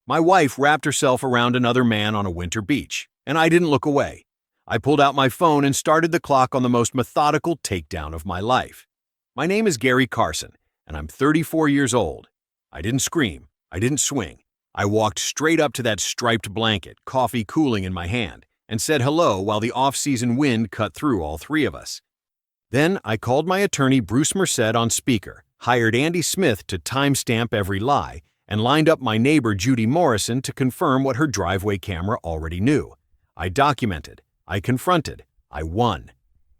My wife wrapped herself around another man on a winter beach, and I didn't look away. I pulled out my phone and started the clock on the most methodical takedown of my life. My name is Gary Carson, and I'm 34 years old. I didn't scream. I didn't swing. I walked straight up to that striped blanket, coffee cooling in my hand, and said hello while the off-season wind cut through all three of us. Then I called my attorney Bruce Merced on speaker, hired Andy Smith to timestamp every lie, and lined up my neighbor Judy Morrison to confirm what her driveway camera already knew. I documented. I confronted. I won.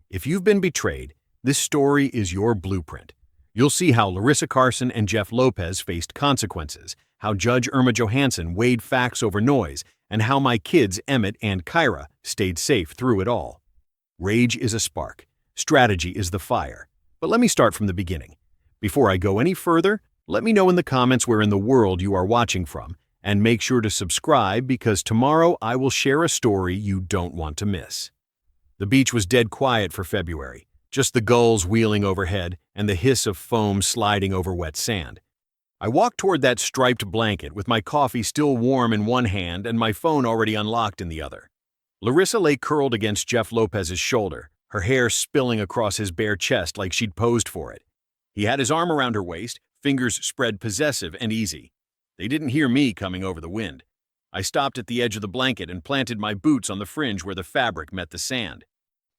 If you've been betrayed, this story is your blueprint. You'll see how Larissa Carson and Jeff Lopez faced consequences, how Judge Irma Johansson weighed facts over noise, and how my kids Emmett and Kyra stayed safe through it all. Rage is a spark. Strategy is the fire. But let me start from the beginning. Before I go any further, let me know in the comments where in the world you are watching from, and make sure to subscribe because tomorrow I will share a story you don't want to miss. The beach was dead quiet for February, just the gulls wheeling overhead and the hiss of foam sliding over wet sand. I walked toward that striped blanket with my coffee still warm in one hand and my phone already unlocked in the other. Larissa lay curled against Jeff Lopez's shoulder, her hair spilling across his bare chest like she'd posed for it. He had his arm around her waist, fingers spread possessive and easy. They didn't hear me coming over the wind. I stopped at the edge of the blanket and planted my boots on the fringe where the fabric met the sand.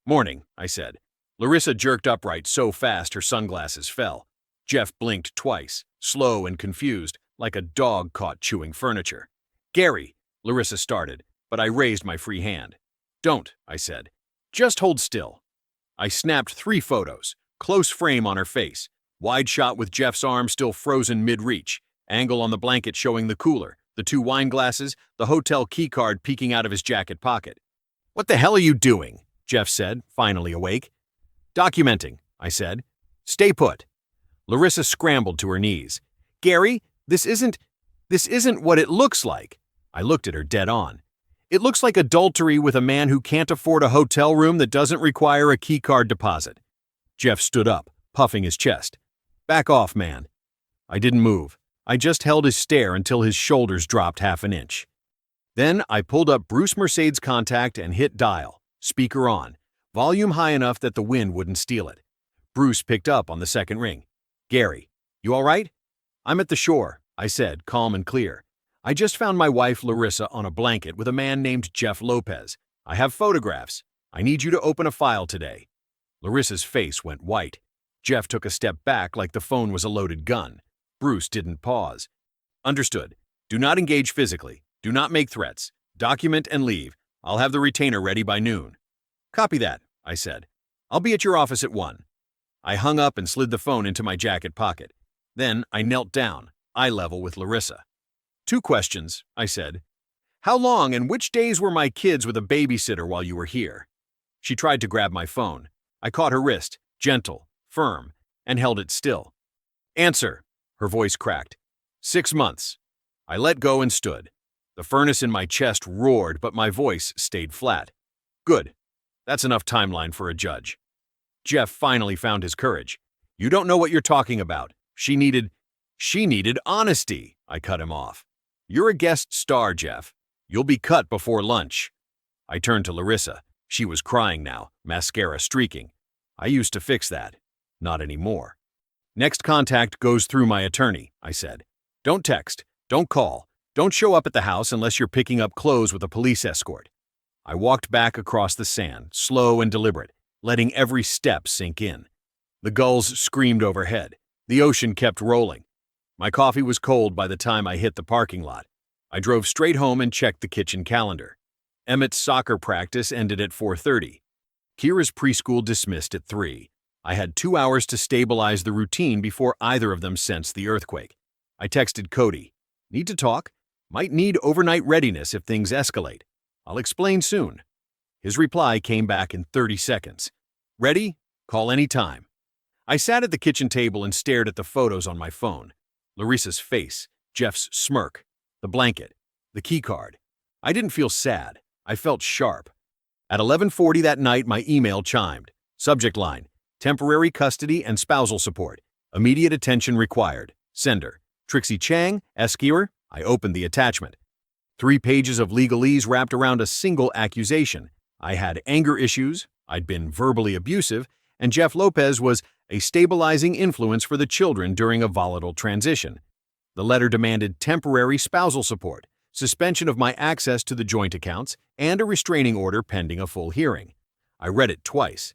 "Morning," I said. Larissa jerked upright so fast her sunglasses fell. Jeff blinked twice, slow and confused, like a dog caught chewing furniture. "Gary," Larissa started, but I raised my free hand. "Don't," I said. "Just hold still." I snapped 3 photos, close frame on her face, wide shot with Jeff's arm still frozen mid-reach, angle on the blanket showing the cooler, the 2 wine glasses, the hotel keycard peeking out of his jacket pocket. "What the hell are you doing?" Jeff said, finally awake. "Documenting," I said. "Stay put." Larissa scrambled to her knees. "Gary, this isn't what it looks like." I looked at her dead on. "It looks like adultery with a man who can't afford a hotel room that doesn't require a keycard deposit." Jeff stood up, puffing his chest. "Back off, man." I didn't move. I just held his stare until his shoulders dropped half an inch. Then I pulled up Bruce Merced's contact and hit dial, speaker on, volume high enough that the wind wouldn't steal it. Bruce picked up on the second ring. "Gary, you all right?" "I'm at the shore," I said, calm and clear. "I just found my wife Larissa on a blanket with a man named Jeff Lopez. I have photographs. I need you to open a file today." Larissa's face went white. Jeff took a step back like the phone was a loaded gun. Bruce didn't pause. "Understood. Do not engage physically. Do not make threats. Document and leave. I'll have the retainer ready by noon." "Copy that," I said. "I'll be at your office at 1. I hung up and slid the phone into my jacket pocket. Then I knelt down, eye level with Larissa. "2 questions," I said. "How long and which days were my kids with a babysitter while you were here?" She tried to grab my phone. I caught her wrist, gentle, firm, and held it still. "Answer." Her voice cracked. 6 months. I let go and stood. The furnace in my chest roared, but my voice stayed flat. "Good. That's enough timeline for a judge." Jeff finally found his courage. "You don't know what you're talking about. She needed honesty." I cut him off. "You're a guest star, Jeff. You'll be cut before lunch." I turned to Larissa. She was crying now, mascara streaking. I used to fix that. Not anymore. "Next contact goes through my attorney," I said. "Don't text. Don't call. Don't show up at the house unless you're picking up clothes with a police escort." I walked back across the sand, slow and deliberate, letting every step sink in. The gulls screamed overhead. The ocean kept rolling. My coffee was cold by the time I hit the parking lot. I drove straight home and checked the kitchen calendar. Emmett's soccer practice ended at 4:30. Kira's preschool dismissed at 3. I had 2 hours to stabilize the routine before either of them sensed the earthquake. I texted Cody. "Need to talk? Might need overnight readiness if things escalate. I'll explain soon." His reply came back in 30 seconds. "Ready? Call any time." I sat at the kitchen table and stared at the photos on my phone. Larissa's face, Jeff's smirk, the blanket, the keycard. I didn't feel sad. I felt sharp. At 11:40 that night, my email chimed. Subject line: temporary custody and spousal support. Immediate attention required. Sender: Trixie Chang, Eskier, I opened the attachment. 3 pages of legalese wrapped around a single accusation. I had anger issues, I'd been verbally abusive, and Jeff Lopez was a stabilizing influence for the children during a volatile transition. The letter demanded temporary spousal support, suspension of my access to the joint accounts, and a restraining order pending a full hearing. I read it twice.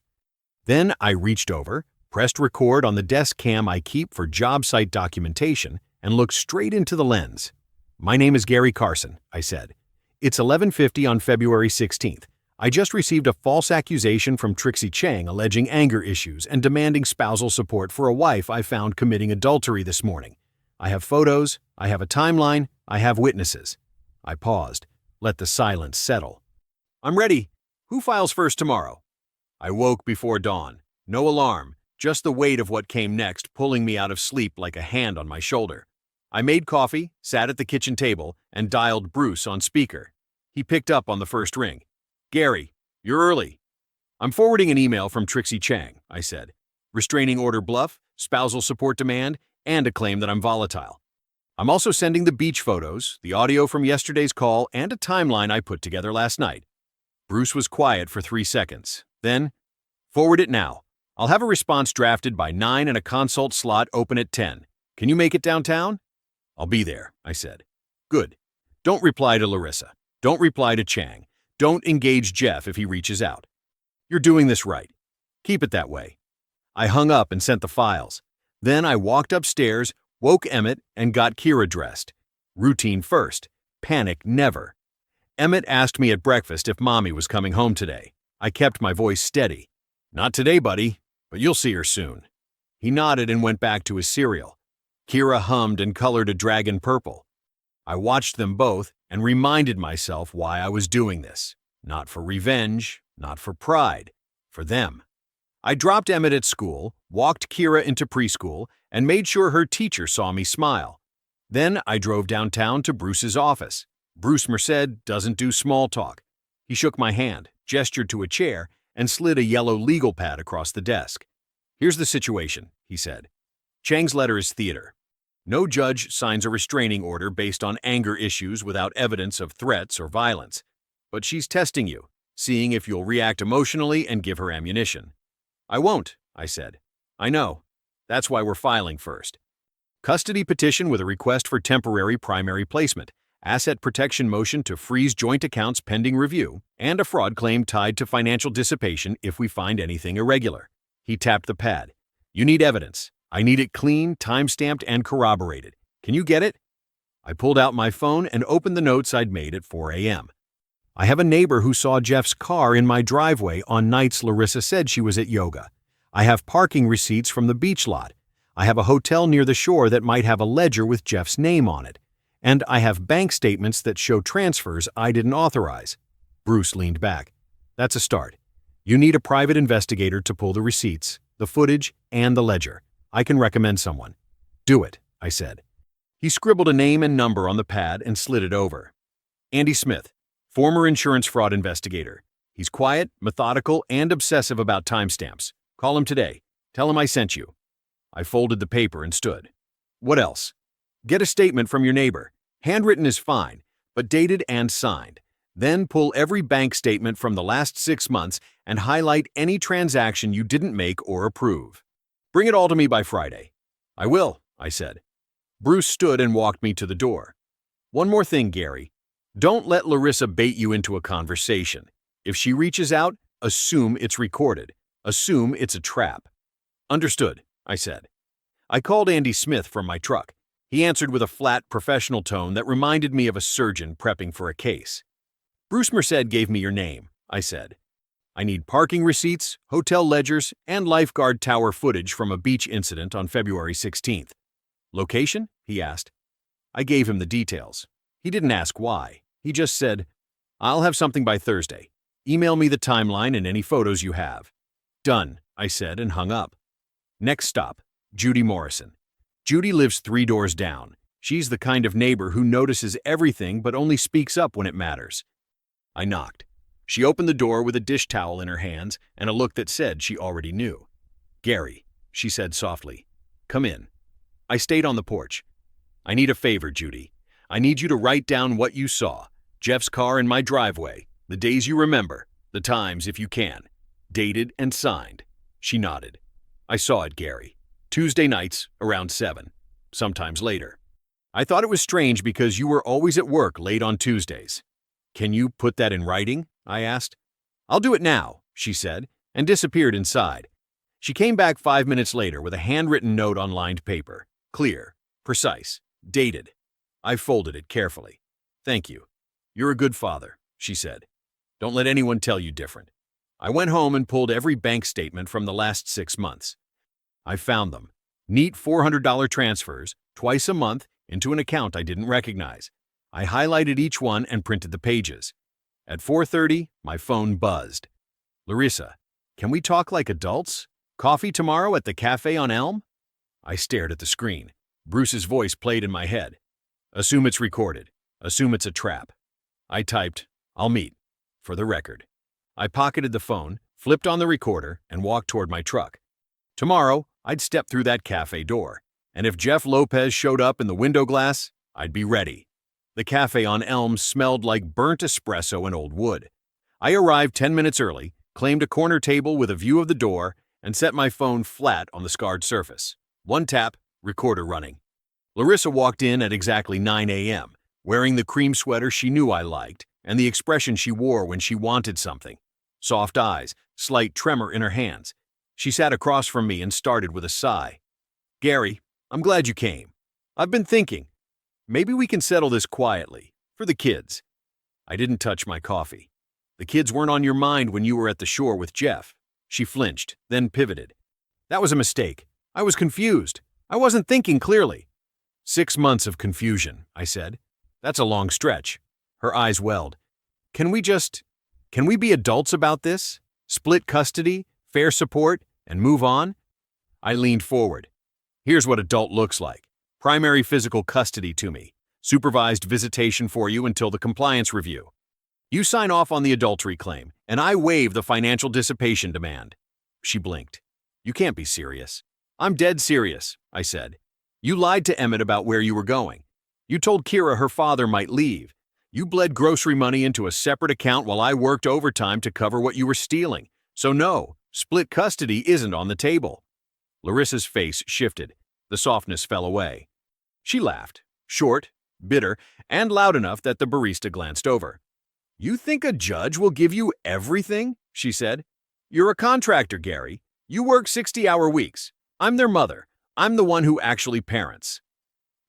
Then I reached over, pressed record on the desk cam I keep for job site documentation, and looked straight into the lens. "My name is Gary Carson," I said. "It's 11:50 on February 16th. I just received a false accusation from Trixie Chang alleging anger issues and demanding spousal support for a wife I found committing adultery this morning. I have photos, I have a timeline, I have witnesses." I paused, let the silence settle. "I'm ready. Who files first tomorrow?" I woke before dawn. No alarm, just the weight of what came next pulling me out of sleep like a hand on my shoulder. I made coffee, sat at the kitchen table, and dialed Bruce on speaker. He picked up on the first ring. "Gary, you're early." "I'm forwarding an email from Trixie Chang," I said. "Restraining order bluff, spousal support demand, and a claim that I'm volatile. I'm also sending the beach photos, the audio from yesterday's call, and a timeline I put together last night." Bruce was quiet for 3 seconds. Then, "Forward it now. I'll have a response drafted by 9 and a consult slot open at 10. Can you make it downtown?" "I'll be there," I said. "Good. Don't reply to Larissa. Don't reply to Chang. Don't engage Jeff if he reaches out. You're doing this right. Keep it that way." I hung up and sent the files. Then I walked upstairs, woke Emmett, and got Kira dressed. Routine first. Panic never. Emmett asked me at breakfast if Mommy was coming home today. I kept my voice steady. "Not today, buddy, but you'll see her soon." He nodded and went back to his cereal. Kira hummed and colored a dragon purple. I watched them both and reminded myself why I was doing this. Not for revenge, not for pride, for them. I dropped Emmett at school, walked Kira into preschool, and made sure her teacher saw me smile. Then I drove downtown to Bruce's office. Bruce Merced doesn't do small talk. He shook my hand, gestured to a chair, and slid a yellow legal pad across the desk. "Here's the situation," he said. "Chang's letter is theater. No judge signs a restraining order based on anger issues without evidence of threats or violence. But she's testing you, seeing if you'll react emotionally and give her ammunition." "I won't," I said. "I know. That's why we're filing first. Custody petition with a request for temporary primary placement, asset protection motion to freeze joint accounts pending review, and a fraud claim tied to financial dissipation if we find anything irregular." He tapped the pad. "You need evidence. I need it clean, time-stamped, and corroborated. Can you get it?" I pulled out my phone and opened the notes I'd made at 4 a.m. "I have a neighbor who saw Jeff's car in my driveway on nights Larissa said she was at yoga. I have parking receipts from the beach lot. I have a hotel near the shore that might have a ledger with Jeff's name on it. And I have bank statements that show transfers I didn't authorize." Bruce leaned back. "That's a start. You need a private investigator to pull the receipts, the footage, and the ledger. I can recommend someone." "Do it," I said. He scribbled a name and number on the pad and slid it over. "Andy Smith, former insurance fraud investigator. He's quiet, methodical, and obsessive about timestamps. Call him today. Tell him I sent you." I folded the paper and stood. "What else?" "Get a statement from your neighbor. Handwritten is fine, but dated and signed. Then pull every bank statement from the last 6 months and highlight any transaction you didn't make or approve. Bring it all to me by Friday." "I will," I said. Bruce stood and walked me to the door. "One more thing, Gary. Don't let Larissa bait you into a conversation. If she reaches out, assume it's recorded. Assume it's a trap." "Understood," I said. I called Andy Smith from my truck. He answered with a flat, professional tone that reminded me of a surgeon prepping for a case. "Bruce Merced gave me your name," I said. "I need parking receipts, hotel ledgers, and lifeguard tower footage from a beach incident on February 16th. "Location?" he asked. I gave him the details. He didn't ask why. He just said, "I'll have something by Thursday. Email me the timeline and any photos you have." "Done," I said and hung up. Next stop, Judy Morrison. Judy lives 3 doors down. She's the kind of neighbor who notices everything but only speaks up when it matters. I knocked. She opened the door with a dish towel in her hands and a look that said she already knew. "Gary," she said softly. "Come in." I stayed on the porch. "I need a favor, Judy. I need you to write down what you saw. Jeff's car in my driveway, the days you remember, the times if you can. Dated and signed. She nodded. I saw it, Gary. Tuesday nights, around 7. Sometimes later. I thought it was strange because you were always at work late on Tuesdays. Can you put that in writing? I asked. I'll do it now, she said, and disappeared inside. She came back 5 minutes later with a handwritten note on lined paper. Clear, precise, dated. I folded it carefully. Thank you. You're a good father, she said. Don't let anyone tell you different. I went home and pulled every bank statement from the last 6 months. I found them. Neat $400 transfers, twice a month, into an account I didn't recognize. I highlighted each one and printed the pages. At 4:30, my phone buzzed. Larissa, can we talk like adults? Coffee tomorrow at the cafe on Elm? I stared at the screen. Bruce's voice played in my head. Assume it's recorded. Assume it's a trap. I typed, I'll meet. For the record. I pocketed the phone, flipped on the recorder, and walked toward my truck. Tomorrow, I'd step through that cafe door, and if Jeff Lopez showed up in the window glass, I'd be ready. The cafe on Elm smelled like burnt espresso and old wood. I arrived 10 minutes early, claimed a corner table with a view of the door, and set my phone flat on the scarred surface. One tap, recorder running. Larissa walked in at exactly 9 a.m., wearing the cream sweater she knew I liked, and the expression she wore when she wanted something. Soft eyes, slight tremor in her hands. She sat across from me and started with a sigh. Gary, I'm glad you came. I've been thinking. Maybe we can settle this quietly, for the kids. I didn't touch my coffee. The kids weren't on your mind when you were at the shore with Jeff. She flinched, then pivoted. That was a mistake. I was confused. I wasn't thinking clearly. 6 months of confusion, I said. That's a long stretch. Her eyes welled. Can we be adults about this? Split custody, fair support, and move on? I leaned forward. Here's what adult looks like. Primary physical custody to me. Supervised visitation for you until the compliance review. You sign off on the adultery claim, and I waive the financial dissipation demand. She blinked. You can't be serious. I'm dead serious, I said. You lied to Emmett about where you were going. You told Kira her father might leave. You bled grocery money into a separate account while I worked overtime to cover what you were stealing. So no, split custody isn't on the table. Larissa's face shifted. The softness fell away. She laughed, short, bitter, and loud enough that the barista glanced over. You think a judge will give you everything? She said. You're a contractor, Gary. You work 60-hour weeks. I'm their mother. I'm the one who actually parents.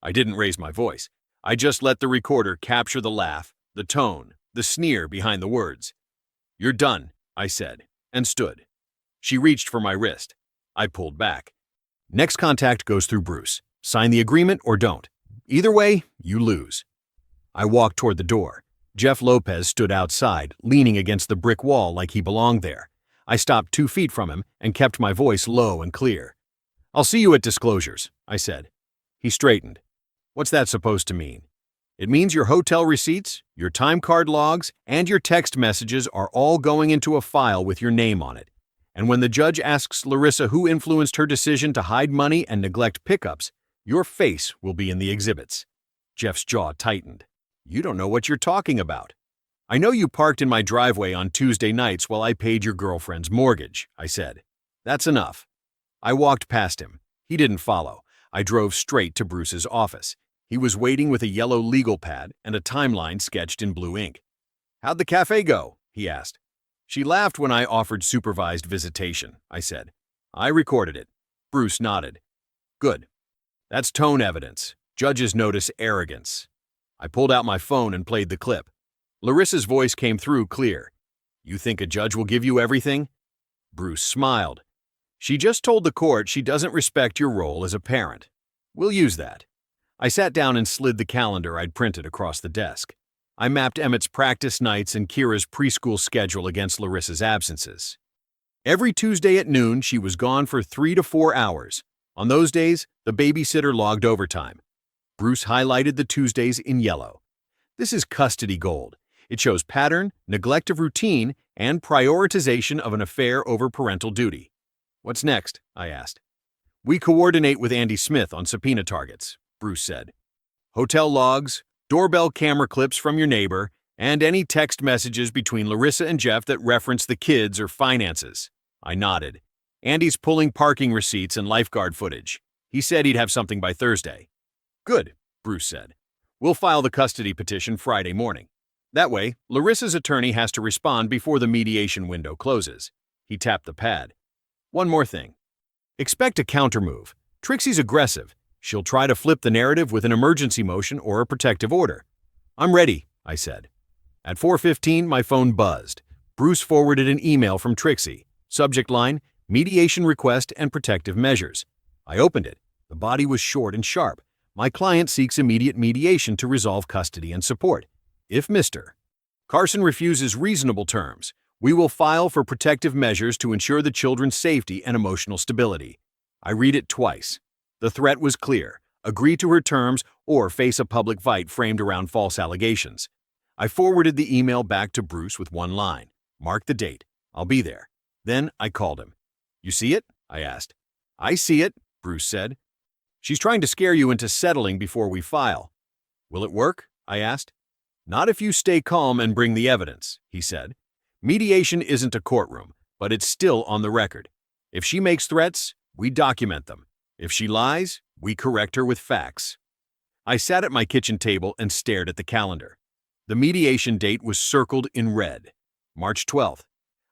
I didn't raise my voice. I just let the recorder capture the laugh, the tone, the sneer behind the words. You're done, I said, and stood. She reached for my wrist. I pulled back. Next contact goes through Bruce. Sign the agreement or don't. Either way, you lose. I walked toward the door. Jeff Lopez stood outside, leaning against the brick wall like he belonged there. I stopped 2 feet from him and kept my voice low and clear. I'll see you at disclosures, I said. He straightened. What's that supposed to mean? It means your hotel receipts, your time card logs, and your text messages are all going into a file with your name on it. And when the judge asks Larissa who influenced her decision to hide money and neglect pickups, your face will be in the exhibits. Jeff's jaw tightened. You don't know what you're talking about. I know you parked in my driveway on Tuesday nights while I paid your girlfriend's mortgage, I said. That's enough. I walked past him. He didn't follow. I drove straight to Bruce's office. He was waiting with a yellow legal pad and a timeline sketched in blue ink. How'd the cafe go? He asked. She laughed when I offered supervised visitation, I said. I recorded it. Bruce nodded. Good. That's tone evidence. Judges notice arrogance. I pulled out my phone and played the clip. Larissa's voice came through clear. You think a judge will give you everything? Bruce smiled. She just told the court she doesn't respect your role as a parent. We'll use that. I sat down and slid the calendar I'd printed across the desk. I mapped Emmett's practice nights and Kira's preschool schedule against Larissa's absences. Every Tuesday at noon, she was gone for 3 to 4 hours. On those days, the babysitter logged overtime. Bruce highlighted the Tuesdays in yellow. This is custody gold. It shows pattern, neglect of routine, and prioritization of an affair over parental duty. What's next? I asked. We coordinate with Andy Smith on subpoena targets, Bruce said. Hotel logs, doorbell camera clips from your neighbor, and any text messages between Larissa and Jeff that reference the kids or finances. I nodded. Andy's pulling parking receipts and lifeguard footage. He said he'd have something by Thursday. Good, Bruce said. We'll file the custody petition Friday morning. That way, Larissa's attorney has to respond before the mediation window closes. He tapped the pad. One more thing. Expect a countermove. Trixie's aggressive. She'll try to flip the narrative with an emergency motion or a protective order. I'm ready, I said. At 4:15, my phone buzzed. Bruce forwarded an email from Trixie. Subject line, mediation request and protective measures. I opened it. The body was short and sharp. My client seeks immediate mediation to resolve custody and support. If Mr. Carson refuses reasonable terms, we will file for protective measures to ensure the children's safety and emotional stability. I read it twice. The threat was clear. Agree to her terms or face a public fight framed around false allegations. I forwarded the email back to Bruce with one line. Mark the date. I'll be there. Then I called him. You see it? I asked. I see it, Bruce said. She's trying to scare you into settling before we file. Will it work? I asked. Not if you stay calm and bring the evidence, he said. Mediation isn't a courtroom, but it's still on the record. If she makes threats, we document them. If she lies, we correct her with facts. I sat at my kitchen table and stared at the calendar. The mediation date was circled in red. March 12th.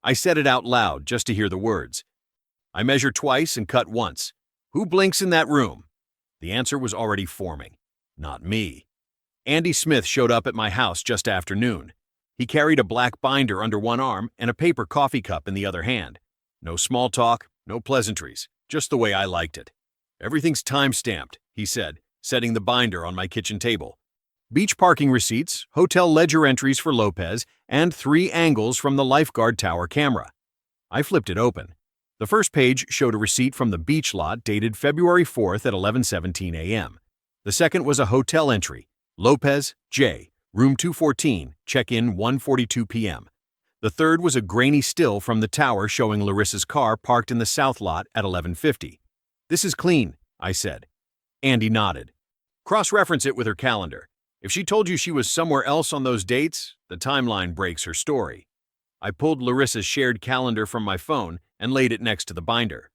I said it out loud just to hear the words. I measure twice and cut once. Who blinks in that room? The answer was already forming. Not me. Andy Smith showed up at my house just after noon. He carried a black binder under one arm and a paper coffee cup in the other hand. No small talk, no pleasantries, just the way I liked it. Everything's time-stamped, he said, setting the binder on my kitchen table. Beach parking receipts, hotel ledger entries for Lopez, and 3 angles from the lifeguard tower camera. I flipped it open. The first page showed a receipt from the beach lot dated February 4th at 11:17 a.m. The second was a hotel entry. Lopez, J., room 214, check-in 1:42 p.m. The third was a grainy still from the tower showing Larissa's car parked in the south lot at 11:50. This is clean, I said. Andy nodded. Cross-reference it with her calendar. If she told you she was somewhere else on those dates, the timeline breaks her story. I pulled Larissa's shared calendar from my phone and laid it next to the binder.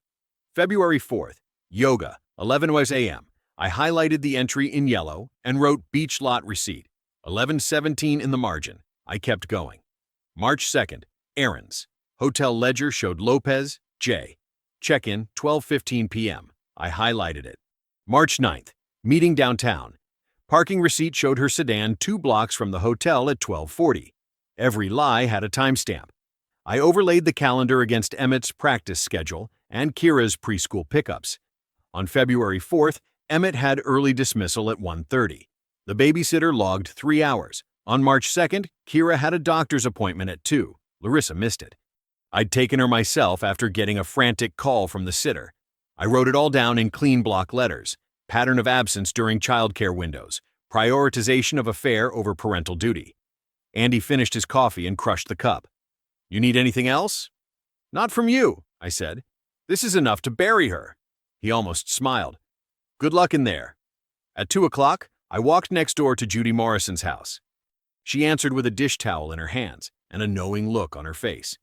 February 4th, yoga, 11 a.m. I highlighted the entry in yellow and wrote beach lot receipt, 11:17 in the margin. I kept going. March 2nd, errands. Hotel ledger showed Lopez, J. Check-in, 12:15 p.m. I highlighted it. March 9th, meeting downtown. Parking receipt showed her sedan 2 blocks from the hotel at 12:40. Every lie had a timestamp. I overlaid the calendar against Emmett's practice schedule and Kira's preschool pickups. On February 4th, Emmett had early dismissal at 1:30. The babysitter logged 3 hours. On March 2nd, Kira had a doctor's appointment at 2. Larissa missed it. I'd taken her myself after getting a frantic call from the sitter. I wrote it all down in clean block letters. Pattern of absence during childcare windows. Prioritization of affair over parental duty. Andy finished his coffee and crushed the cup. You need anything else? Not from you, I said. This is enough to bury her. He almost smiled. Good luck in there. At 2 o'clock, I walked next door to Judy Morrison's house. She answered with a dish towel in her hands and a knowing look on her face.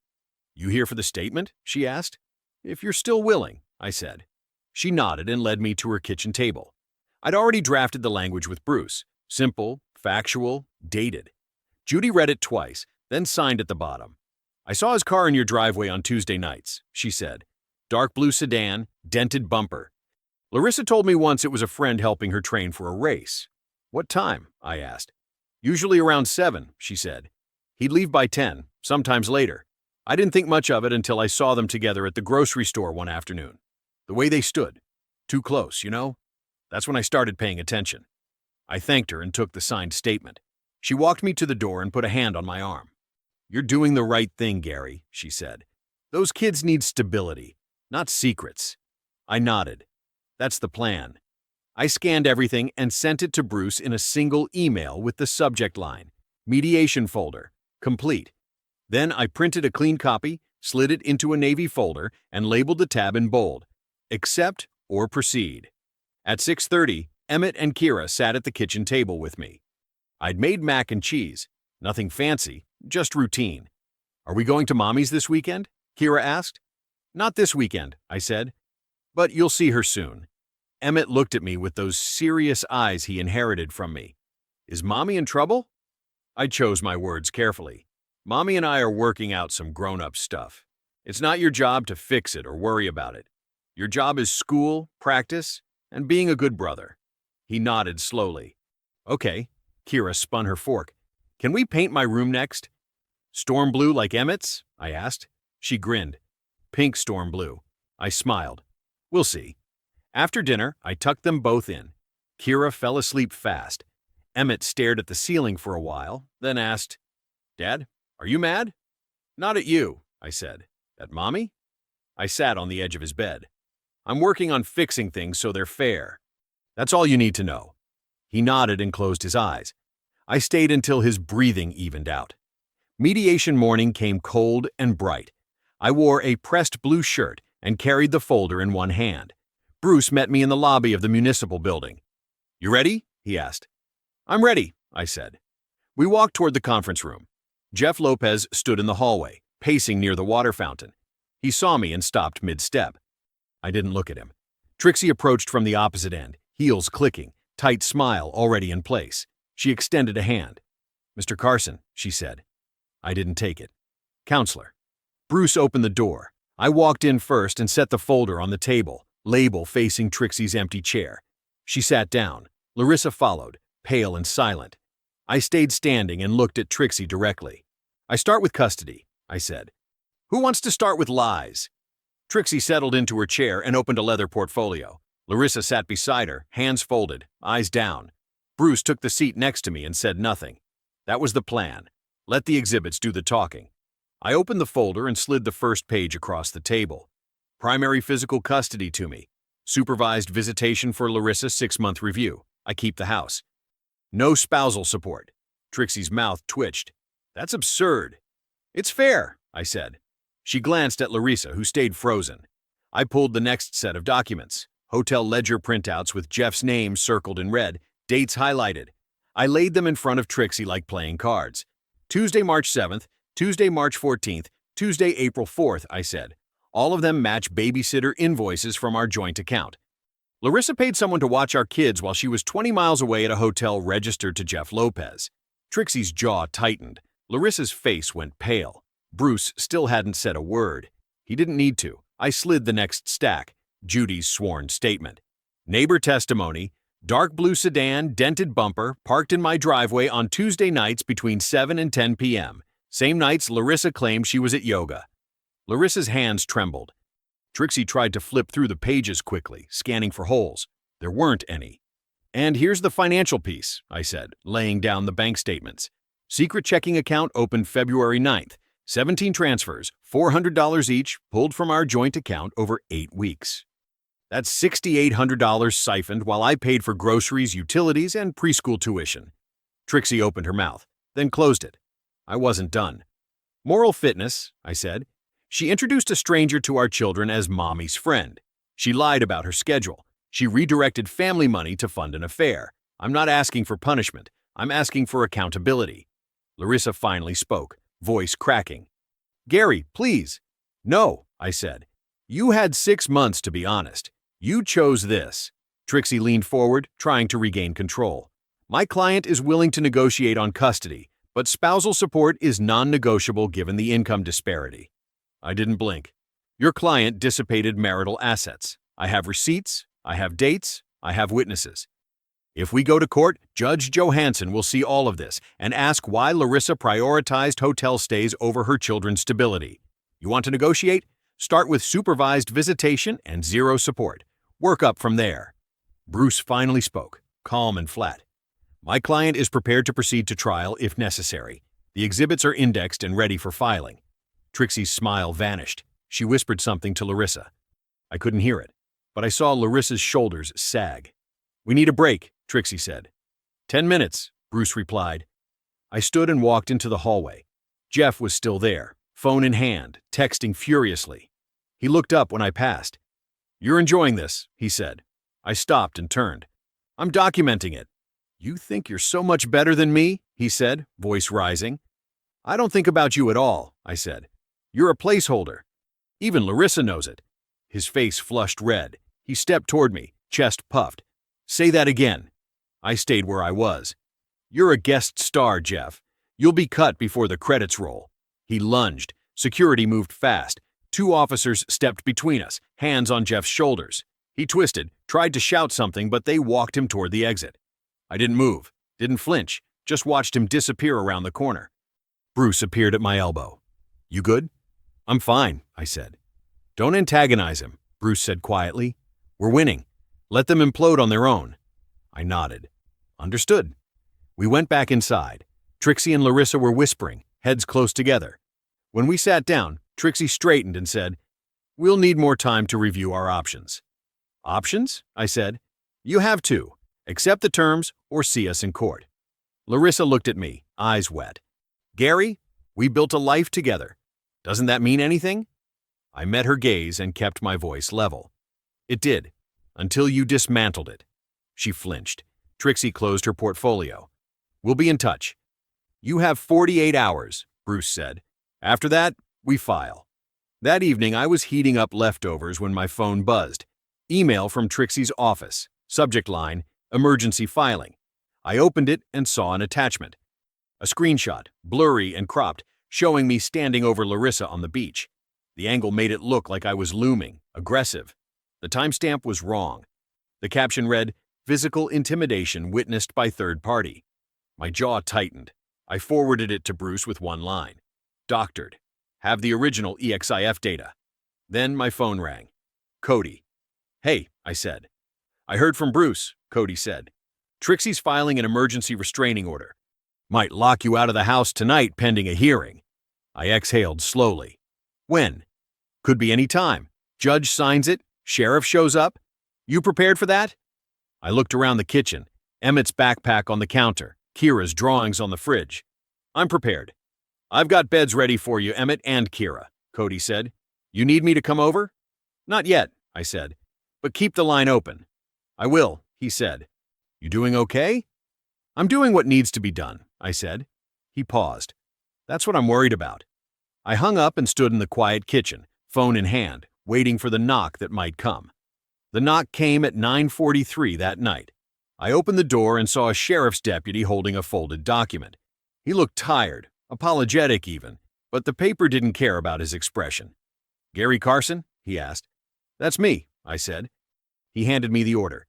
You here for the statement? She asked. If you're still willing, I said. She nodded and led me to her kitchen table. I'd already drafted the language with Bruce. Simple, factual, dated. Judy read it twice, then signed at the bottom. I saw his car in your driveway on Tuesday nights, she said. Dark blue sedan, dented bumper. Larissa told me once it was a friend helping her train for a race. What time? I asked. Usually around 7, she said. He'd leave by 10, sometimes later. I didn't think much of it until I saw them together at the grocery store one afternoon. The way they stood. Too close, you know? That's when I started paying attention. I thanked her and took the signed statement. She walked me to the door and put a hand on my arm. You're doing the right thing, Gary, she said. Those kids need stability, not secrets. I nodded. That's the plan. I scanned everything and sent it to Bruce in a single email with the subject line, Mediation folder, complete. Then I printed a clean copy, slid it into a navy folder, and labeled the tab in bold, Accept or Proceed. At 6:30, Emmett and Kira sat at the kitchen table with me. I'd made mac and cheese. Nothing fancy, just routine. Are we going to Mommy's this weekend? Kira asked. Not this weekend, I said. But you'll see her soon. Emmett looked at me with those serious eyes he inherited from me. Is Mommy in trouble? I chose my words carefully. Mommy and I are working out some grown-up stuff. It's not your job to fix it or worry about it. Your job is school, practice, and being a good brother. He nodded slowly. Okay. Kira spun her fork. Can we paint my room next? Storm blue like Emmett's? I asked. She grinned. Pink storm blue. I smiled. We'll see. After dinner, I tucked them both in. Kira fell asleep fast. Emmett stared at the ceiling for a while, then asked, Dad, are you mad? Not at you, I said. At Mommy? I sat on the edge of his bed. I'm working on fixing things so they're fair. That's all you need to know. He nodded and closed his eyes. I stayed until his breathing evened out. Mediation morning came cold and bright. I wore a pressed blue shirt and carried the folder in one hand. Bruce met me in the lobby of the municipal building. You ready? He asked. I'm ready, I said. We walked toward the conference room. Jeff Lopez stood in the hallway, pacing near the water fountain. He saw me and stopped mid-step. I didn't look at him. Trixie approached from the opposite end, heels clicking, tight smile already in place. She extended a hand. Mr. Carson, she said. I didn't take it. Counselor. Bruce opened the door. I walked in first and set the folder on the table, label facing Trixie's empty chair. She sat down. Larissa followed, pale and silent. I stayed standing and looked at Trixie directly. I start with custody, I said. Who wants to start with lies? Trixie settled into her chair and opened a leather portfolio. Larissa sat beside her, hands folded, eyes down. Bruce took the seat next to me and said nothing. That was the plan. Let the exhibits do the talking. I opened the folder and slid the first page across the table. Primary physical custody to me. Supervised visitation for Larissa 6-month review. I keep the house. No spousal support. Trixie's mouth twitched. That's absurd. It's fair, I said. She glanced at Larissa, who stayed frozen. I pulled the next set of documents. Hotel ledger printouts with Jeff's name circled in red, dates highlighted. I laid them in front of Trixie like playing cards. Tuesday, March 7th, Tuesday, March 14th, Tuesday, April 4th, I said. All of them match babysitter invoices from our joint account. Larissa paid someone to watch our kids while she was 20 miles away at a hotel registered to Jeff Lopez. Trixie's jaw tightened. Larissa's face went pale. Bruce still hadn't said a word. He didn't need to. I slid the next stack. Judy's sworn statement. Neighbor testimony. Dark blue sedan, dented bumper, parked in my driveway on Tuesday nights between 7 and 10 p.m. Same nights Larissa claimed she was at yoga. Larissa's hands trembled. Trixie tried to flip through the pages quickly, scanning for holes. There weren't any. And here's the financial piece, I said, laying down the bank statements. Secret checking account opened February 9th. 17 transfers, $400 each, pulled from our joint account over 8 weeks. That's $6,800 siphoned while I paid for groceries, utilities, and preschool tuition. Trixie opened her mouth, then closed it. I wasn't done. Moral fitness, I said. She introduced a stranger to our children as Mommy's friend. She lied about her schedule. She redirected family money to fund an affair. I'm not asking for punishment. I'm asking for accountability. Larissa finally spoke, voice cracking. Gary, please. No, I said. You had 6 months to be honest. You chose this. Trixie leaned forward, trying to regain control. My client is willing to negotiate on custody, but spousal support is non-negotiable given the income disparity. I didn't blink. Your client dissipated marital assets. I have receipts, I have dates, I have witnesses. If we go to court, Judge Johansson will see all of this and ask why Larissa prioritized hotel stays over her children's stability. You want to negotiate? Start with supervised visitation and zero support. Work up from there. Bruce finally spoke, calm and flat. My client is prepared to proceed to trial if necessary. The exhibits are indexed and ready for filing. Trixie's smile vanished. She whispered something to Larissa. I couldn't hear it, but I saw Larissa's shoulders sag. We need a break, Trixie said. 10 minutes, Bruce replied. I stood and walked into the hallway. Jeff was still there, phone in hand, texting furiously. He looked up when I passed. You're enjoying this, he said. I stopped and turned. I'm documenting it. You think you're so much better than me, he said, voice rising. I don't think about you at all, I said. You're a placeholder. Even Larissa knows it. His face flushed red. He stepped toward me, chest puffed. Say that again. I stayed where I was. You're a guest star, Jeff. You'll be cut before the credits roll. He lunged. Security moved fast. 2 officers stepped between us, hands on Jeff's shoulders. He twisted, tried to shout something, but they walked him toward the exit. I didn't move, didn't flinch, just watched him disappear around the corner. Bruce appeared at my elbow. You good? I'm fine, I said. Don't antagonize him, Bruce said quietly. We're winning. Let them implode on their own. I nodded. Understood. We went back inside. Trixie and Larissa were whispering, heads close together. When we sat down, Trixie straightened and said, We'll need more time to review our options. Options? I said. You have 2. Accept the terms or see us in court. Larissa looked at me, eyes wet. Gary, we built a life together. Doesn't that mean anything? I met her gaze and kept my voice level. It did, until you dismantled it. She flinched. Trixie closed her portfolio. We'll be in touch. You have 48 hours, Bruce said. After that, we file. That evening, I was heating up leftovers when my phone buzzed. Email from Trixie's office. Subject line, emergency filing. I opened it and saw an attachment. A screenshot, blurry and cropped, showing me standing over Larissa on the beach. The angle made it look like I was looming, aggressive. The timestamp was wrong. The caption read, Physical intimidation witnessed by third party. My jaw tightened. I forwarded it to Bruce with one line. Doctored. Have the original EXIF data. Then my phone rang. Cody. Hey, I said. I heard from Bruce, Cody said. Trixie's filing an emergency restraining order. Might lock you out of the house tonight pending a hearing. I exhaled slowly. When? Could be any time. Judge signs it, sheriff shows up. You prepared for that? I looked around the kitchen. Emmett's backpack on the counter. Kira's drawings on the fridge. I'm prepared. I've got beds ready for you, Emmett and Kira, Cody said. You need me to come over? Not yet, I said. But keep the line open. I will, he said. You doing okay? I'm doing what needs to be done, I said. He paused. That's what I'm worried about. I hung up and stood in the quiet kitchen, phone in hand, waiting for the knock that might come. The knock came at 9:43 that night. I opened the door and saw a sheriff's deputy holding a folded document. He looked tired, apologetic even, but the paper didn't care about his expression. Gary Carson? He asked. That's me, I said. He handed me the order.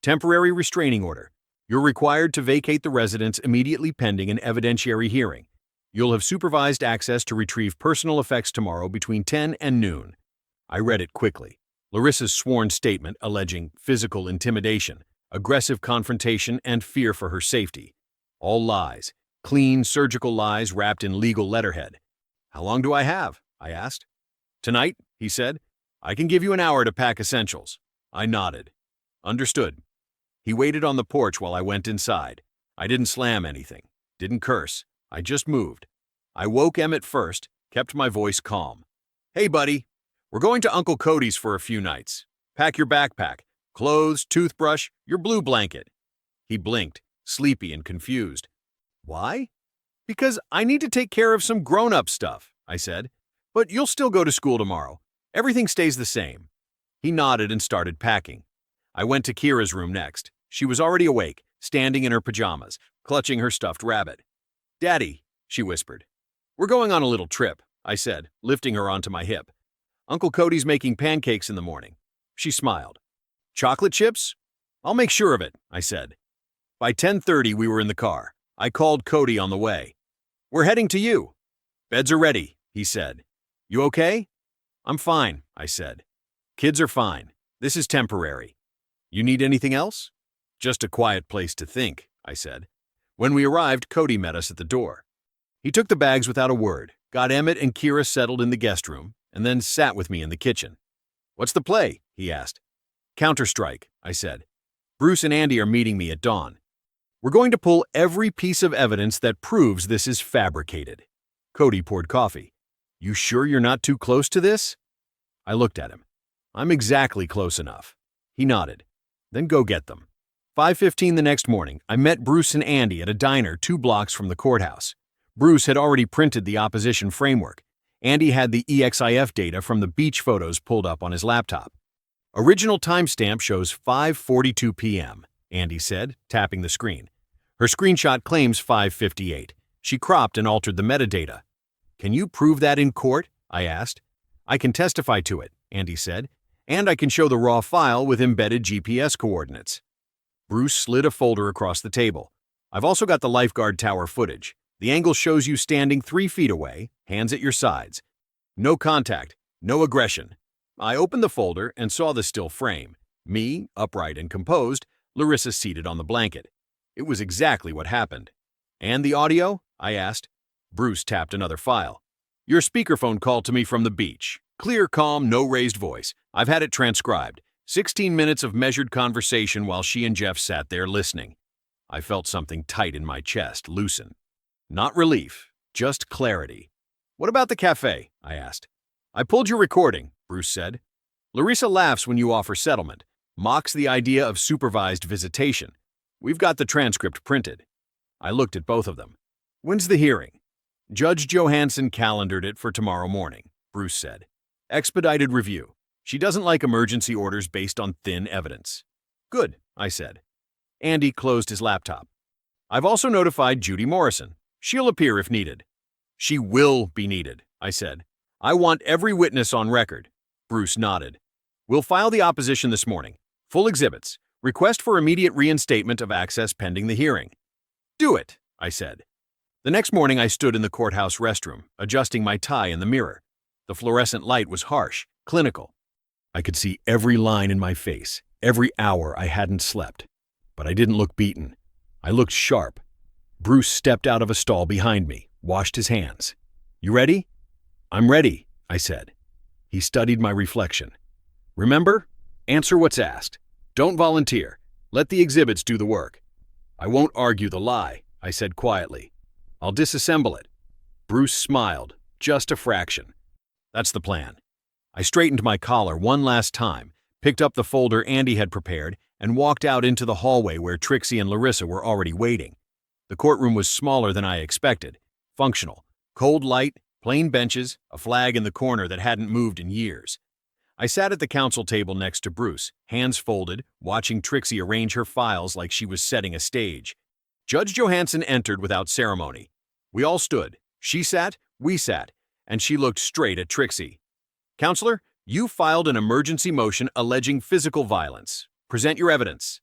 Temporary restraining order. You're required to vacate the residence immediately pending an evidentiary hearing. You'll have supervised access to retrieve personal effects tomorrow between 10 and noon. I read it quickly. Larissa's sworn statement alleging physical intimidation, aggressive confrontation, and fear for her safety. All lies. Clean, surgical lies wrapped in legal letterhead. How long do I have? I asked. Tonight, he said. I can give you an hour to pack essentials. I nodded. Understood. He waited on the porch while I went inside. I didn't slam anything, didn't curse. I just moved. I woke Emmett first, kept my voice calm. Hey, buddy. We're going to Uncle Cody's for a few nights. Pack your backpack, clothes, toothbrush, your blue blanket. He blinked, sleepy and confused. Why? Because I need to take care of some grown-up stuff, I said. But you'll still go to school tomorrow. Everything stays the same. He nodded and started packing. I went to Kira's room next. She was already awake, standing in her pajamas, clutching her stuffed rabbit. Daddy, she whispered. We're going on a little trip, I said, lifting her onto my hip. Uncle Cody's making pancakes in the morning. She smiled. Chocolate chips? I'll make sure of it, I said. By 10:30, we were in the car. I called Cody on the way. We're heading to you. Beds are ready, he said. You okay? I'm fine, I said. Kids are fine. This is temporary. You need anything else? Just a quiet place to think, I said. When we arrived, Cody met us at the door. He took the bags without a word, got Emmett and Kira settled in the guest room, and then sat with me in the kitchen. What's the play? He asked. Counter-Strike, I said. Bruce and Andy are meeting me at dawn. We're going to pull every piece of evidence that proves this is fabricated. Cody poured coffee. You sure you're not too close to this? I looked at him. I'm exactly close enough. He nodded. Then go get them. 5:15 the next morning, I met Bruce and Andy at a diner 2 blocks from the courthouse. Bruce had already printed the opposition framework. Andy had the EXIF data from the beach photos pulled up on his laptop. Original timestamp shows 5:42 p.m., Andy said, tapping the screen. Her screenshot claims 5:58. She cropped and altered the metadata. Can you prove that in court? I asked. I can testify to it, Andy said, and I can show the raw file with embedded GPS coordinates. Bruce slid a folder across the table. I've also got the lifeguard tower footage. The angle shows you standing 3 feet away, hands at your sides. No contact, no aggression. I opened the folder and saw the still frame. Me, upright and composed, Larissa seated on the blanket. It was exactly what happened. And the audio? I asked. Bruce tapped another file. Your speakerphone call to me from the beach. Clear, calm, no raised voice. I've had it transcribed. 16 minutes of measured conversation while she and Jeff sat there listening. I felt something tight in my chest loosen. Not relief, just clarity. What about the cafe? I asked. I pulled your recording, Bruce said. Larissa laughs when you offer settlement, mocks the idea of supervised visitation. We've got the transcript printed. I looked at both of them. When's the hearing? Judge Johansson calendared it for tomorrow morning, Bruce said. Expedited review. She doesn't like emergency orders based on thin evidence. Good, I said. Andy closed his laptop. I've also notified Judy Morrison. She'll appear if needed. She will be needed, I said. I want every witness on record. Bruce nodded. We'll file the opposition this morning. Full exhibits. Request for immediate reinstatement of access pending the hearing. Do it, I said. The next morning I stood in the courthouse restroom, adjusting my tie in the mirror. The fluorescent light was harsh, clinical. I could see every line in my face, every hour I hadn't slept. But I didn't look beaten. I looked sharp. Bruce stepped out of a stall behind me, washed his hands. You ready? I'm ready, I said. He studied my reflection. Remember? Answer what's asked. Don't volunteer. Let the exhibits do the work. I won't argue the lie, I said quietly. I'll disassemble it. Bruce smiled, just a fraction. That's the plan. I straightened my collar one last time, picked up the folder Andy had prepared, and walked out into the hallway where Trixie and Larissa were already waiting. The courtroom was smaller than I expected. Functional. Cold light, plain benches, a flag in the corner that hadn't moved in years. I sat at the counsel table next to Bruce, hands folded, watching Trixie arrange her files like she was setting a stage. Judge Johansson entered without ceremony. We all stood. She sat, we sat, and she looked straight at Trixie. Counselor, you filed an emergency motion alleging physical violence. Present your evidence.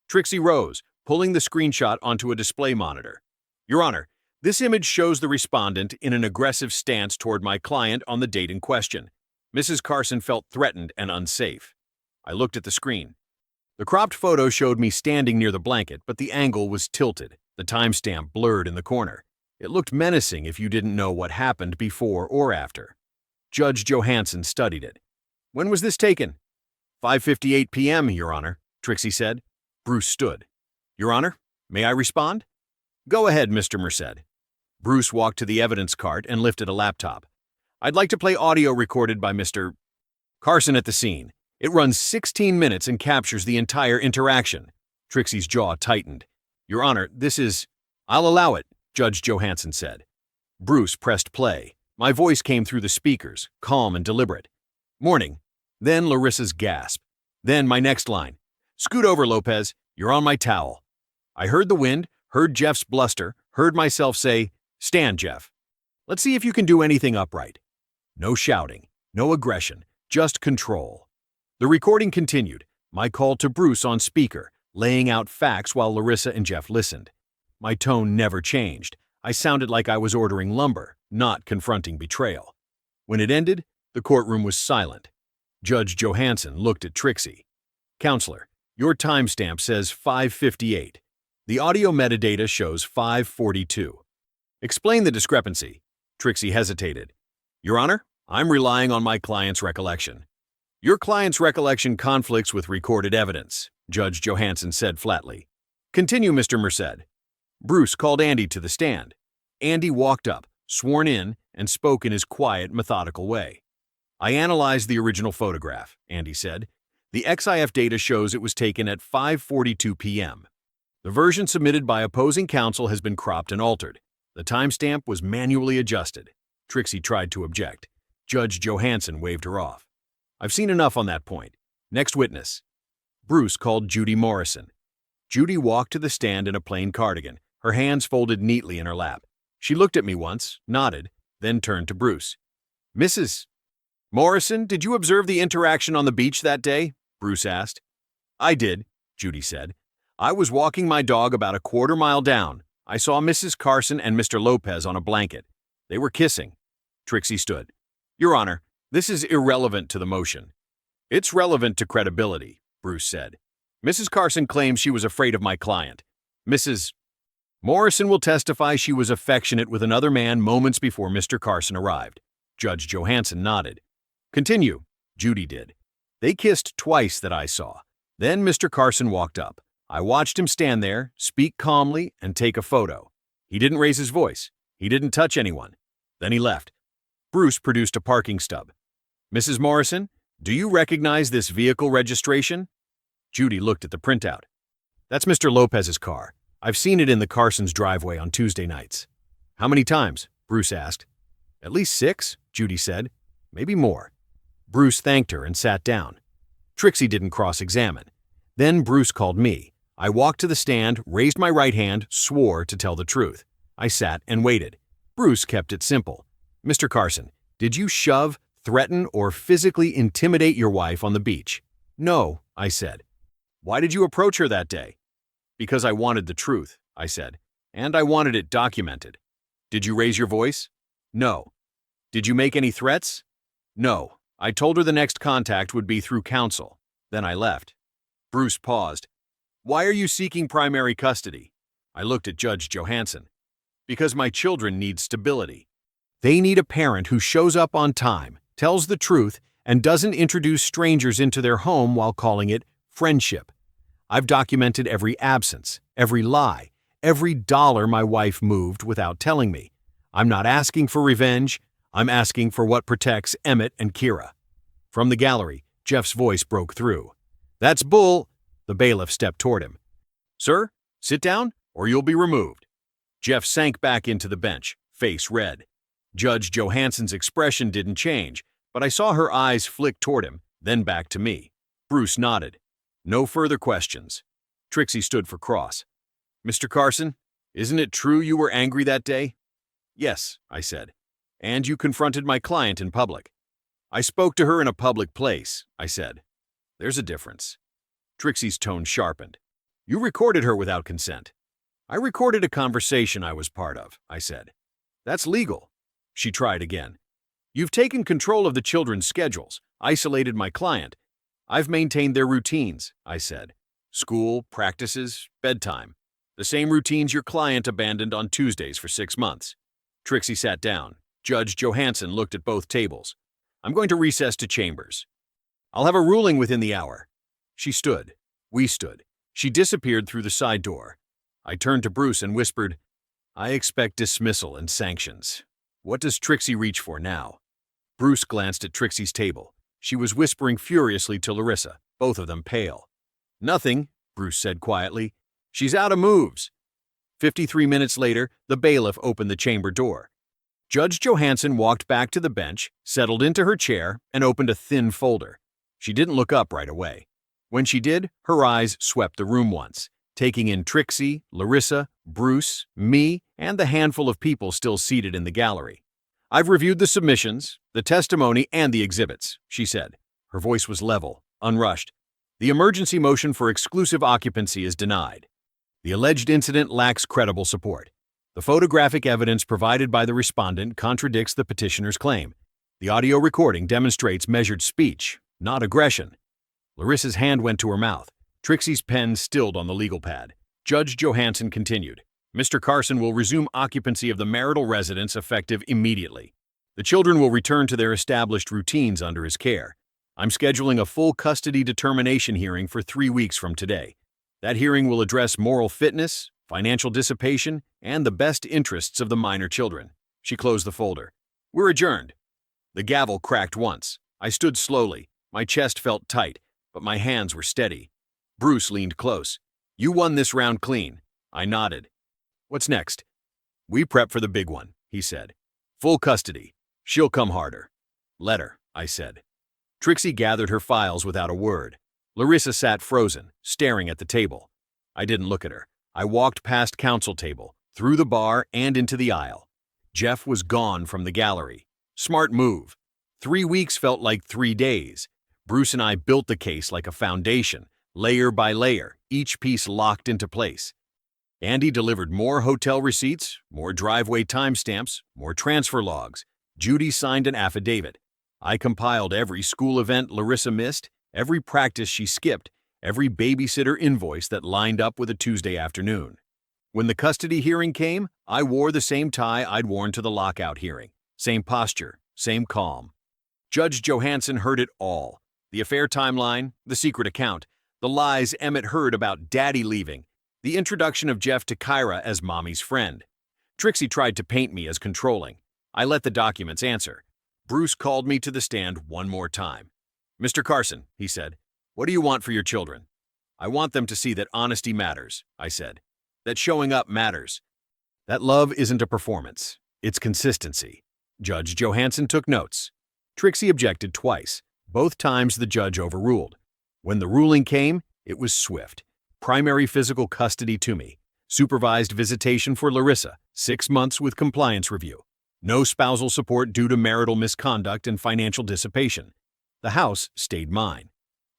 Trixie rose, pulling the screenshot onto a display monitor. Your Honor, this image shows the respondent in an aggressive stance toward my client on the date in question. Mrs. Carson felt threatened and unsafe. I looked at the screen. The cropped photo showed me standing near the blanket, but the angle was tilted, the timestamp blurred in the corner. It looked menacing if you didn't know what happened before or after. Judge Johansson studied it. When was this taken? 5:58 p.m., Your Honor, Trixie said. Bruce stood. Your Honor, may I respond? Go ahead, Mr. Merced. Bruce walked to the evidence cart and lifted a laptop. I'd like to play audio recorded by Mr. Carson at the scene. It runs 16 minutes and captures the entire interaction. Trixie's jaw tightened. Your Honor, this is... I'll allow it, Judge Johansson said. Bruce pressed play. My voice came through the speakers, calm and deliberate. Morning. Then Larissa's gasp. Then my next line. Scoot over, Lopez. You're on my towel. I heard the wind, heard Jeff's bluster, heard myself say, Stand, Jeff. Let's see if you can do anything upright. No shouting, no aggression, just control. The recording continued, my call to Bruce on speaker, laying out facts while Larissa and Jeff listened. My tone never changed. I sounded like I was ordering lumber, not confronting betrayal. When it ended, the courtroom was silent. Judge Johansson looked at Trixie. Counselor, your timestamp says 5:58. The audio metadata shows 5:42. Explain the discrepancy. Trixie hesitated. Your Honor, I'm relying on my client's recollection. Your client's recollection conflicts with recorded evidence, Judge Johansson said flatly. Continue, Mr. Merced. Bruce called Andy to the stand. Andy walked up, sworn in, and spoke in his quiet, methodical way. I analyzed the original photograph, Andy said. The XIF data shows it was taken at 5:42 p.m. The version submitted by opposing counsel has been cropped and altered. The timestamp was manually adjusted. Trixie tried to object. Judge Johansson waved her off. I've seen enough on that point. Next witness. Bruce called Judy Morrison. Judy walked to the stand in a plain cardigan, her hands folded neatly in her lap. She looked at me once, nodded, then turned to Bruce. Mrs. Morrison, did you observe the interaction on the beach that day? Bruce asked. I did, Judy said. I was walking my dog about a quarter mile down. I saw Mrs. Carson and Mr. Lopez on a blanket. They were kissing. Trixie stood. Your Honor, this is irrelevant to the motion. It's relevant to credibility, Bruce said. Mrs. Carson claims she was afraid of my client. Mrs. Morrison will testify she was affectionate with another man moments before Mr. Carson arrived. Judge Johansson nodded. Continue, Judy did. They kissed twice that I saw. Then Mr. Carson walked up. I watched him stand there, speak calmly, and take a photo. He didn't raise his voice. He didn't touch anyone. Then he left. Bruce produced a parking stub. Mrs. Morrison, do you recognize this vehicle registration? Judy looked at the printout. That's Mr. Lopez's car. I've seen it in the Carsons' driveway on Tuesday nights. How many times? Bruce asked. At least 6, Judy said. Maybe more. Bruce thanked her and sat down. Trixie didn't cross-examine. Then Bruce called me. I walked to the stand, raised my right hand, swore to tell the truth. I sat and waited. Bruce kept it simple. Mr. Carson, did you shove, threaten, or physically intimidate your wife on the beach? No, I said. Why did you approach her that day? Because I wanted the truth, I said, and I wanted it documented. Did you raise your voice? No. Did you make any threats? No. I told her the next contact would be through counsel. Then I left. Bruce paused. Why are you seeking primary custody? I looked at Judge Johansson. Because my children need stability. They need a parent who shows up on time, tells the truth, and doesn't introduce strangers into their home while calling it friendship. I've documented every absence, every lie, every dollar my wife moved without telling me. I'm not asking for revenge. I'm asking for what protects Emmett and Kira. From the gallery, Jeff's voice broke through. That's bull. The bailiff stepped toward him. Sir, sit down or you'll be removed. Jeff sank back into the bench, face red. Judge Johansson's expression didn't change, but I saw her eyes flick toward him, then back to me. Bruce nodded. No further questions. Trixie stood for cross. Mr. Carson, isn't it true you were angry that day? Yes, I said. And you confronted my client in public. I spoke to her in a public place, I said. There's a difference. Trixie's tone sharpened. You recorded her without consent. I recorded a conversation I was part of, I said. That's legal. She tried again. You've taken control of the children's schedules, isolated my client. I've maintained their routines, I said. School, practices, bedtime. The same routines your client abandoned on Tuesdays for 6 months. Trixie sat down. Judge Johansson looked at both tables. I'm going to recess to chambers. I'll have a ruling within the hour. She stood. We stood. She disappeared through the side door. I turned to Bruce and whispered, I expect dismissal and sanctions. What does Trixie reach for now? Bruce glanced at Trixie's table. She was whispering furiously to Larissa, both of them pale. Nothing, Bruce said quietly. She's out of moves. 53 minutes later, the bailiff opened the chamber door. Judge Johansson walked back to the bench, settled into her chair, and opened a thin folder. She didn't look up right away. When she did, her eyes swept the room once, taking in Trixie, Larissa, Bruce, me, and the handful of people still seated in the gallery. I've reviewed the submissions, the testimony, and the exhibits, she said. Her voice was level, unrushed. The emergency motion for exclusive occupancy is denied. The alleged incident lacks credible support. The photographic evidence provided by the respondent contradicts the petitioner's claim. The audio recording demonstrates measured speech, not aggression. Larissa's hand went to her mouth. Trixie's pen stilled on the legal pad. Judge Johansson continued. Mr. Carson will resume occupancy of the marital residence effective immediately. The children will return to their established routines under his care. I'm scheduling a full custody determination hearing for 3 weeks from today. That hearing will address moral fitness, financial dissipation, and the best interests of the minor children. She closed the folder. We're adjourned. The gavel cracked once. I stood slowly. My chest felt tight. but my hands were steady. Bruce leaned close. "You won this round clean." I nodded. "What's next?" "We prep for the big one," he said. "Full custody. She'll come harder." "Let her," I said. Trixie gathered her files without a word. Larissa sat frozen, staring at the table. I didn't look at her. I walked past counsel table, through the bar and into the aisle. Jeff was gone from the gallery. Smart move. 3 weeks felt like 3 days. Bruce and I built the case like a foundation, layer by layer, each piece locked into place. Andy delivered more hotel receipts, more driveway timestamps, more transfer logs. Judy signed an affidavit. I compiled every school event Larissa missed, every practice she skipped, every babysitter invoice that lined up with a Tuesday afternoon. When the custody hearing came, I wore the same tie I'd worn to the lockout hearing. Same posture, same calm. Judge Johansson heard it all. The affair timeline, the secret account, the lies Emmett heard about Daddy leaving, the introduction of Jeff to Kyra as Mommy's friend. Trixie tried to paint me as controlling. I let the documents answer. Bruce called me to the stand one more time. "Mr. Carson," he said, "what do you want for your children?" "I want them to see that honesty matters," I said. "That showing up matters. That love isn't a performance. It's consistency." Judge Johansson took notes. Trixie objected twice. Both times the judge overruled. When the ruling came, it was swift. Primary physical custody to me. Supervised visitation for Larissa, 6 months with compliance review. No spousal support due to marital misconduct and financial dissipation. The house stayed mine.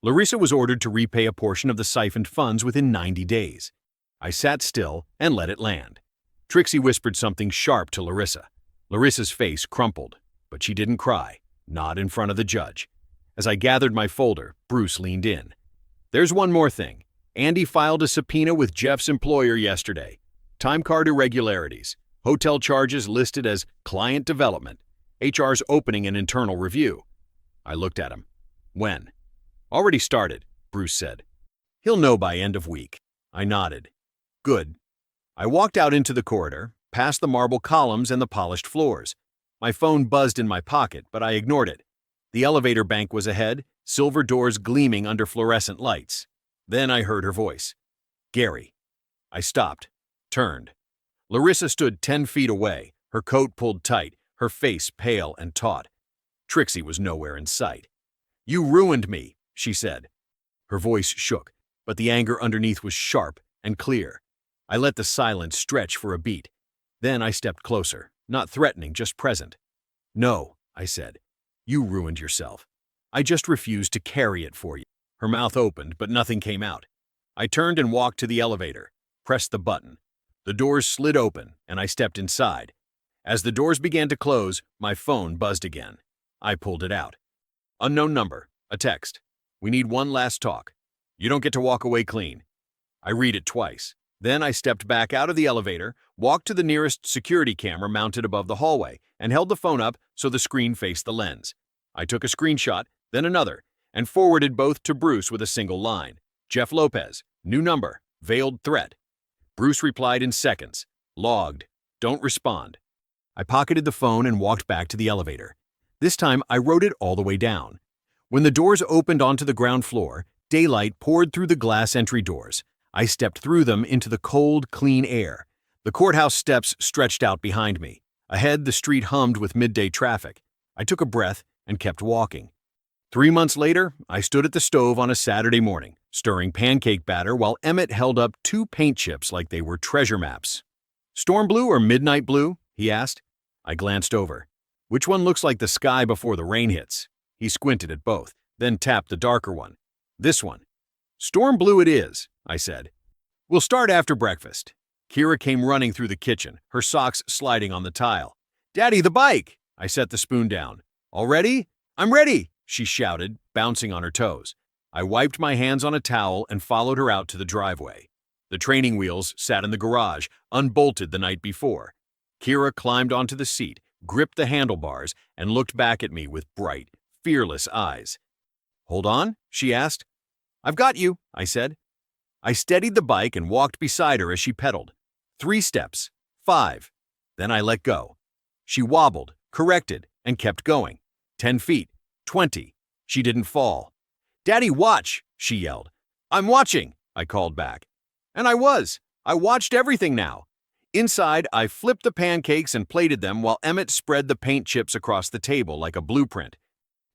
Larissa was ordered to repay a portion of the siphoned funds within 90 days. I sat still and let it land. Trixie whispered something sharp to Larissa. Larissa's face crumpled, but she didn't cry, not in front of the judge. As I gathered my folder, Bruce leaned in. "There's one more thing. Andy filed a subpoena with Jeff's employer yesterday. Time card irregularities. Hotel charges listed as client development. HR's opening an internal review." I looked at him. "When?" "Already started," Bruce said. "He'll know by end of week." I nodded. "Good." I walked out into the corridor, past the marble columns and the polished floors. My phone buzzed in my pocket, but I ignored it. The elevator bank was ahead, silver doors gleaming under fluorescent lights. Then I heard her voice. "Gary." I stopped, turned. Larissa stood 10 feet away, her coat pulled tight, her face pale and taut. Trixie was nowhere in sight. "You ruined me," she said. Her voice shook, but the anger underneath was sharp and clear. I let the silence stretch for a beat. Then I stepped closer, not threatening, just present. "No," I said. "You ruined yourself. I just refused to carry it for you." Her mouth opened, but nothing came out. I turned and walked to the elevator, pressed the button. The doors slid open, and I stepped inside. As the doors began to close, my phone buzzed again. I pulled it out. "Unknown number, a text. We need one last talk. You don't get to walk away clean." I read it twice. Then I stepped back out of the elevator, walked to the nearest security camera mounted above the hallway, and held the phone up so the screen faced the lens. I took a screenshot, then another, and forwarded both to Bruce with a single line. "Jeff Lopez, new number, veiled threat." Bruce replied in seconds. "Logged. Don't respond." I pocketed the phone and walked back to the elevator. This time I wrote it all the way down. When the doors opened onto the ground floor, daylight poured through the glass entry doors. I stepped through them into the cold, clean air. The courthouse steps stretched out behind me. Ahead, the street hummed with midday traffic. I took a breath and kept walking. 3 months later, I stood at the stove on a Saturday morning, stirring pancake batter while Emmett held up 2 paint chips like they were treasure maps. "Storm blue or midnight blue?" he asked. I glanced over. "Which one looks like the sky before the rain hits?" He squinted at both, then tapped the darker one. "This one." "Storm blue it is," I said. "We'll start after breakfast." Kira came running through the kitchen, her socks sliding on the tile. "Daddy, the bike!" I set the spoon down. "All ready?" "I'm ready!" she shouted, bouncing on her toes. I wiped my hands on a towel and followed her out to the driveway. The training wheels sat in the garage, unbolted the night before. Kira climbed onto the seat, gripped the handlebars, and looked back at me with bright, fearless eyes. "Hold on?" she asked. "I've got you," I said. I steadied the bike and walked beside her as she pedaled. 3 steps, 5. Then I let go. She wobbled, corrected, and kept going. 10 feet, 20. She didn't fall. "Daddy, watch!" she yelled. "I'm watching," I called back. And I was. I watched everything now. Inside, I flipped the pancakes and plated them while Emmett spread the paint chips across the table like a blueprint.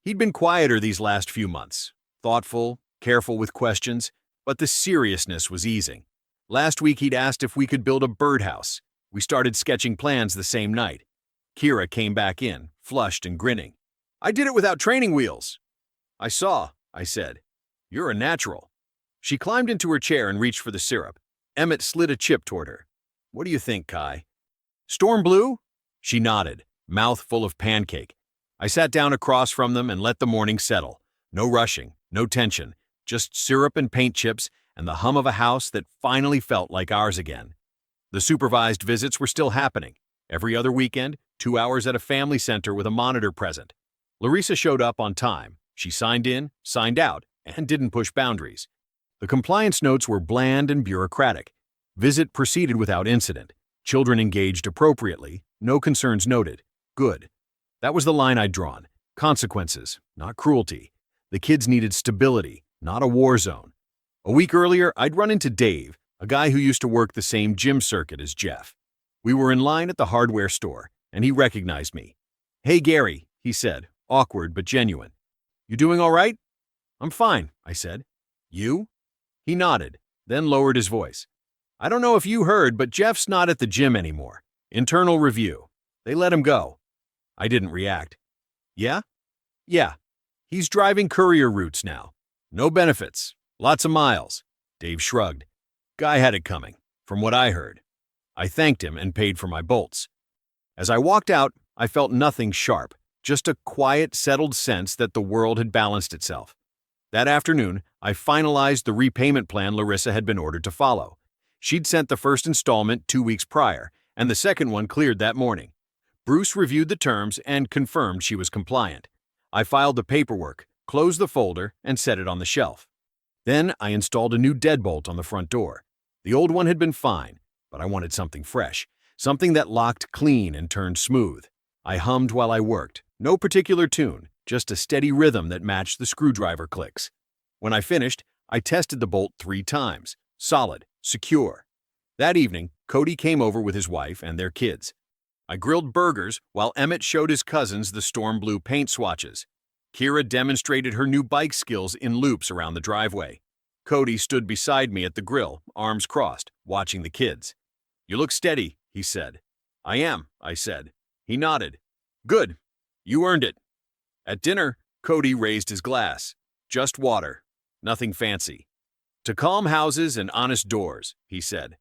He'd been quieter these last few months, thoughtful, careful with questions, but the seriousness was easing. Last week he'd asked if we could build a birdhouse. We started sketching plans the same night. Kira came back in, flushed and grinning. "I did it without training wheels." "I saw," I said. "You're a natural." She climbed into her chair and reached for the syrup. Emmett slid a chip toward her. "What do you think, Kai?" "Storm blue?" She nodded, mouth full of pancake. I sat down across from them and let the morning settle. No rushing, no tension, just syrup and paint chips and the hum of a house that finally felt like ours again. The supervised visits were still happening. Every other weekend, 2 hours at a family center with a monitor present. Larissa showed up on time. She signed in, signed out, and didn't push boundaries. The compliance notes were bland and bureaucratic. Visit proceeded without incident. Children engaged appropriately. No concerns noted. Good. That was the line I'd drawn. Consequences, not cruelty. The kids needed stability, not a war zone. A week earlier, I'd run into Dave, a guy who used to work the same gym circuit as Jeff. We were in line at the hardware store, and he recognized me. "Hey, Gary," he said, awkward but genuine. "You doing all right?" "I'm fine," I said. "You?" He nodded, then lowered his voice. "I don't know if you heard, but Jeff's not at the gym anymore. Internal review. They let him go." I didn't react. "Yeah?" "Yeah. He's driving courier routes now. No benefits. Lots of miles." Dave shrugged. "Guy had it coming, from what I heard." I thanked him and paid for my bolts. As I walked out, I felt nothing sharp, just a quiet, settled sense that the world had balanced itself. That afternoon, I finalized the repayment plan Larissa had been ordered to follow. She'd sent the first installment 2 weeks prior, and the second one cleared that morning. Bruce reviewed the terms and confirmed she was compliant. I filed the paperwork, closed the folder, and set it on the shelf. Then I installed a new deadbolt on the front door. The old one had been fine, but I wanted something fresh, something that locked clean and turned smooth. I hummed while I worked, no particular tune, just a steady rhythm that matched the screwdriver clicks. When I finished, I tested the bolt 3 times. Solid, secure. That evening, Cody came over with his wife and their kids. I grilled burgers while Emmett showed his cousins the storm blue paint swatches. Kira demonstrated her new bike skills in loops around the driveway. Cody stood beside me at the grill, arms crossed, watching the kids. "You look steady," he said. "I am," I said. He nodded. "Good. You earned it." At dinner, Cody raised his glass. "Just water. Nothing fancy. To calm houses and honest doors," he said.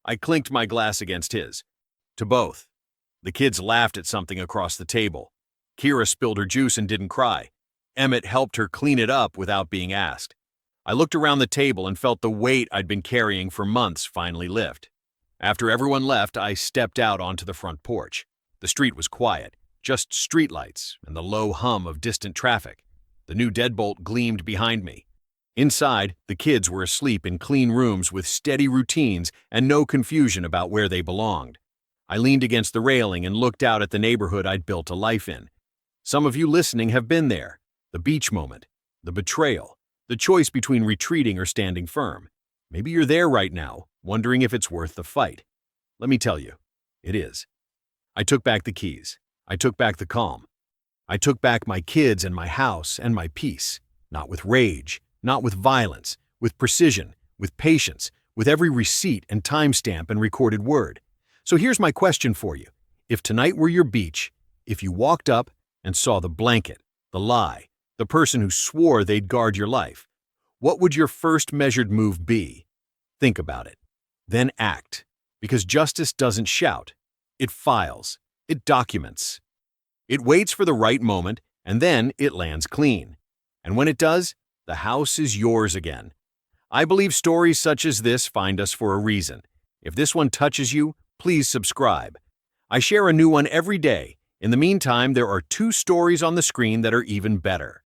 I clinked my glass against his. "To both." The kids laughed at something across the table. Kira spilled her juice and didn't cry. Emmett helped her clean it up without being asked. I looked around the table and felt the weight I'd been carrying for months finally lift. After everyone left, I stepped out onto the front porch. The street was quiet, just streetlights and the low hum of distant traffic. The new deadbolt gleamed behind me. Inside, the kids were asleep in clean rooms with steady routines and no confusion about where they belonged. I leaned against the railing and looked out at the neighborhood I'd built a life in. Some of you listening have been there. The beach moment, the betrayal, the choice between retreating or standing firm. Maybe you're there right now, wondering if it's worth the fight. Let me tell you, it is. I took back the keys. I took back the calm. I took back my kids and my house and my peace, not with rage, not with violence, with precision, with patience, with every receipt and timestamp and recorded word. So here's my question for you. If tonight were your beach, if you walked up and saw the blanket, the lie, the person who swore they'd guard your life, what would your first measured move be? Think about it. Then act. Because justice doesn't shout. It files. It documents. It waits for the right moment, and then it lands clean. And when it does, the house is yours again. I believe stories such as this find us for a reason. If this one touches you, please subscribe. I share a new one every day. In the meantime, there are 2 stories on the screen that are even better.